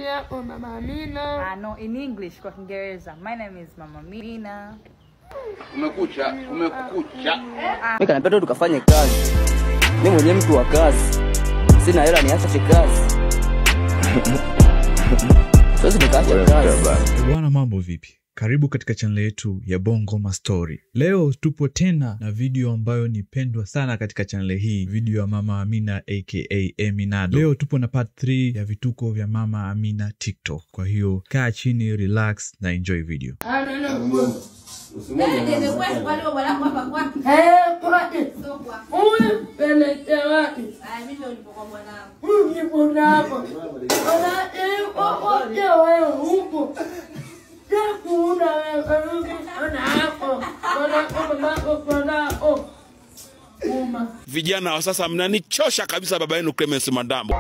majina yako Mama Amina. No, in English kwa Kiingereza. My name is Mama Amina. Umekucha. Mimi kanapenda tukafanye kazi. Mimi mwenyewe mtu wa kazi. Sina hela niache kazi. Sasa nikaacha kazi. Bwana, mambo vipi? Karibu katika channel yetu ya Bongoma Story. Leo tupo tena na video ambayo ni pendwa sana katika channel hii, video ya Mama Amina aka Eminado. Leo tupo na part 3 ya vituko vya Mama Amina TikTok. Kwa hiyo kaa chini, relax na enjoy video. Vijana wa sasa mnanichosha kabisa, baba yenu Clemens Madambo.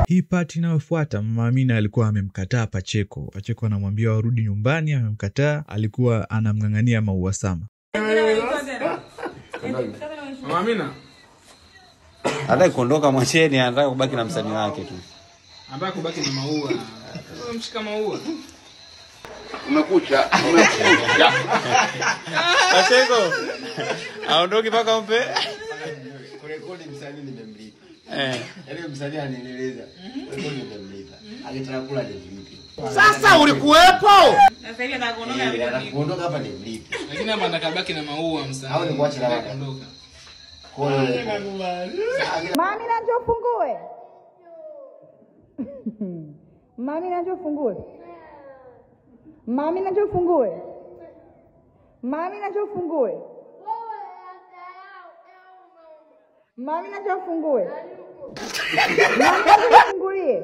Hii part inayofuata, Mama Amina alikuwa amemkataa Pacheko. Pacheko anamwambia warudi nyumbani, amemkataa. Alikuwa anamngangania Maua Sama. Mama Amina anataka kuondoka mwacheni, anataka kubaki na msanii wake tu. Anataka kubaki na Maua. Mshika Maua. Umekucha. Pacheko aondoke paka umpe. Kurekodi msanii nimemlipa. Yaani msanii anieleza. Kurekodi nimemlipa. Akitaka kula nimlipa. Sasa ulikuwepo? Sasa hivi anakuondoka hapa nimlipa. Lakini ama atakabaki na Maua msanii. Au ni kuacha na kuondoka. Mama Amina njoo fungue. Mama Amina njoo fungue. Mama Amina njoo fungue. Mama Amina njoo fungue. Mama Amina njoo fungue. Fungulie.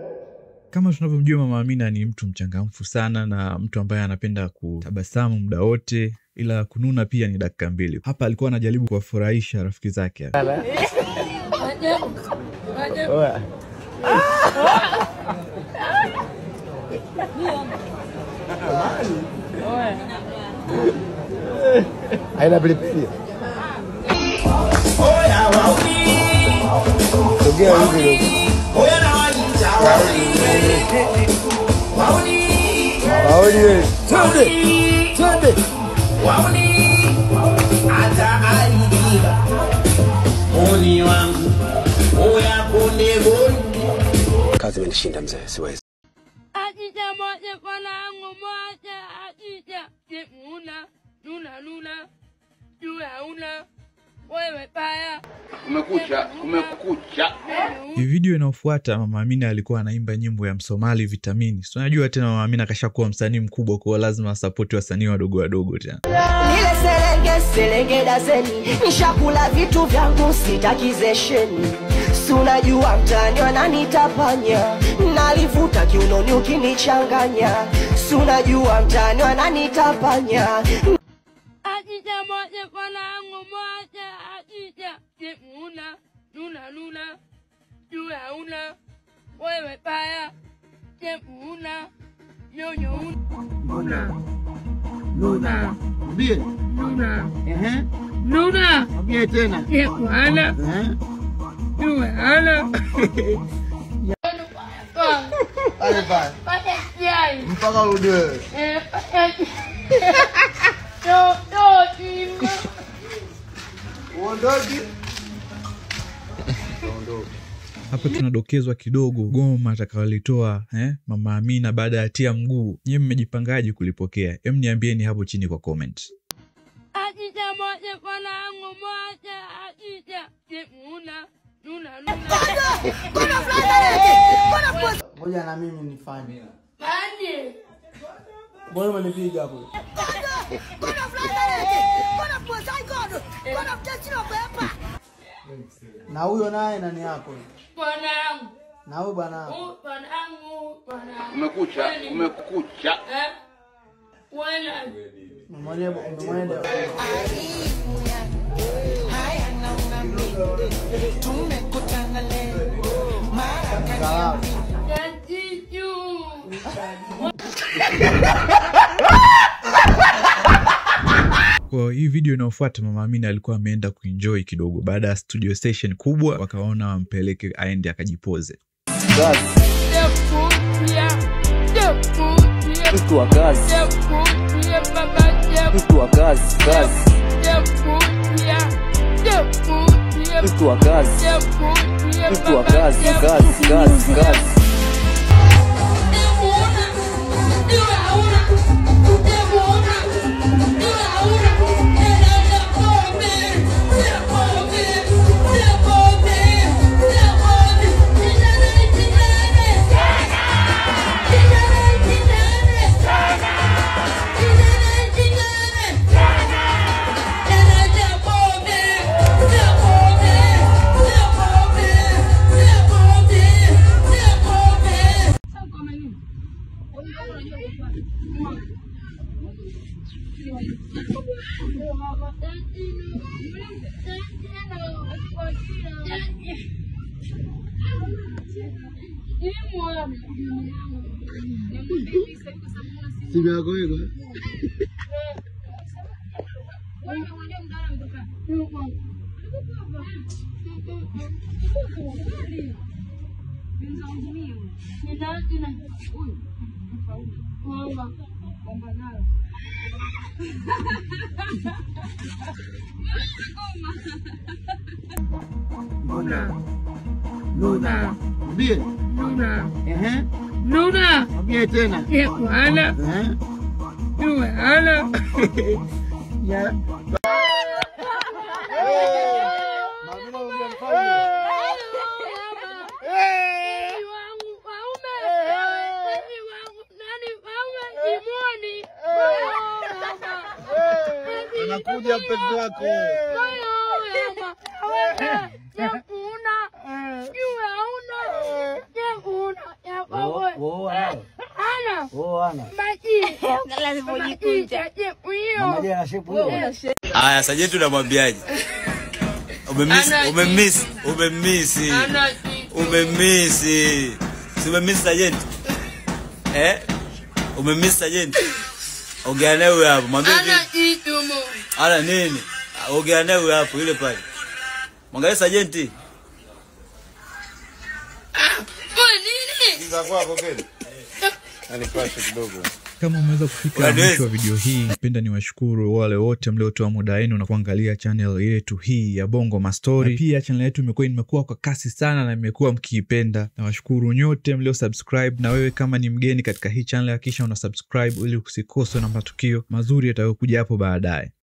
Kama tunavyomjua, Mama Amina ni mtu mchangamfu sana na mtu ambaye anapenda kutabasamu muda wote, ila kununa pia ni dakika 2. Hapa alikuwa anajaribu kuwafurahisha rafiki zake. Haina pilipili. Sogea hivi. Wauni wewe. Twende. Wauni. Ata aidiga. Oni wangu. Oya konde goni. Kazi imenishinda mzee, siwezi. Ajija moja panangu moja ajija. Una nuna. Jua una. Wewe paya. Umekucha. Hii video inayofuata, Mama Amina alikuwa anaimba nyimbo ya Msomali Vitamini. So unajua tena Mama Amina kashakuwa msanii mkubwa, kwa lazima support wasanii wadogo tena. Nile selenge dazeni, nishakula vitu vyangu sitakizesheni. Si unajua mtani wananitapanya, nalivuta kiunoni ukinichanganya. Si unajua mtani wananitapanya. Ajija moja panangu moja ajija. Una nuna. Jua una. Wewe paya. Una. Nyonyo una. Nuna. Mbie. Nuna. Nuna. Mbie tena. Ana. Jua ana. Ale bye. Paya. Mpaka urudi wewe. Uondoki. Hapa tunadokezwa kidogo goma atakawalitoa Mama Amina baada ya tia mguu. Nyinyi mmejipangaje kulipokea? Niambieni hapo chini kwa comment. Ajija moja panangu moja ajija. Una nuna. Ngoja na mimi nifanye. Fanye. Mbona umenipiga hapo? Na huyo naye nani yako? Bwanangu. Na huyo bwanangu. Bwanangu. Umekucha. Kwa hii video inayofuata Mama Amina alikuwa ameenda kuenjoy kidogo baada ya studio session kubwa, wakaona wampeleke aende akajipoze. Mtu wa kazi. Mtu wa kazi. Mtu wa kazi. Mtu wa kazi. Nuna. Mwambie tena. Ana. Yule ana. Ya. Anakuja mpenzi wako. Aya, Sajenti unamwambiaje? Umemiss Sajenti? Umemiss Sajenti? Ongea naye huyo hapo, mwambie vipi? Ana nini? Ongea naye huyo hapo yule pale. Mwangalie Sajenti. Kiza kwako kweli. Alipasha kidogo. Kama umeweza kufika mwisho wa video hii, napenda niwashukuru wale wote mliotoa muda wenu na kuangalia channel yetu hii ya Bongo Mastori. Na pia channel yetu imekuwa kwa kasi sana na imekuwa mkiipenda. Nawashukuru nyote mlio subscribe, na wewe kama ni mgeni katika hii channel hakikisha una subscribe ili usikose na matukio mazuri yatayokuja hapo baadaye.